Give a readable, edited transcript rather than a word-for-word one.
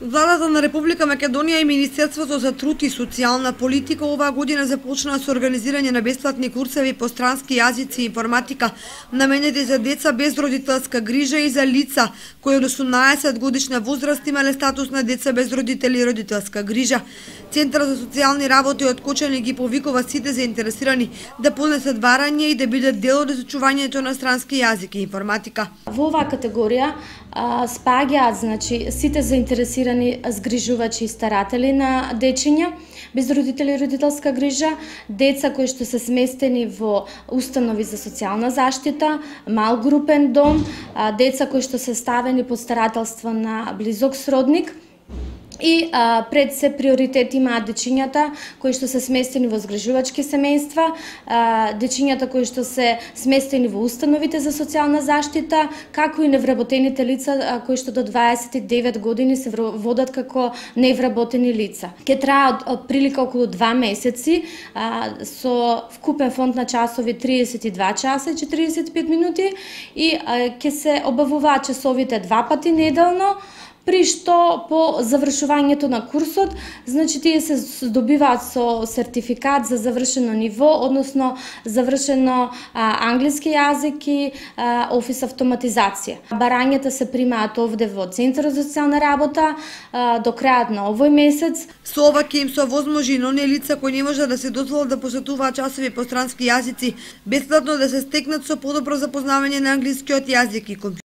Владата на Република Македонија и Министерството за труд и социјална политика оваа година започнаа со организирање на бесплатни курсеви по странски јазици и информатика наменети за деца без родителска грижа и за лица кои од 18 годишна возраст имале статус на деца без родители и родителска грижа. Центарот за социјални работи од Кочани ги повикува сите заинтересирани да поднесат барање и да бидат дел од изучувањето на странски јазик и информатика. Во оваа категорија спаѓаат сите заинтересирани згрижувачи и старатели на дечиња без родители и родителска грижа, деца кои што се сместени во установи за социјална заштита, мал групен дом, деца кои што се ставени под старателство на близок сродник. И пред се приоритет имаат дечињата кои што се сместени во згрижувачки семејства, дечињата кои што се сместени во установите за социјална заштита, како и невработените лица кои што до 29 години се водат како невработени лица. Ке трае од прилика околу 2 месеци со вкупен фонд на часови 32 часа и 45 минути и ке се обавуваат часовите 2 пати неделно, при што по завршувањето на курсот, тие се добиваат со сертификат за завршено ниво, односно завршено англиски јазик и офис автоматизација. Барањата се примаат овде во Центарот за социјална работа до крајот на овој месец. Со ова ќе им се овозможи на оние лица кои не можат да се дозволат да посетуваат часови по странски јазици, бесплатно да се стекнат со подобро запознавање на англискиот јазик и компјутер.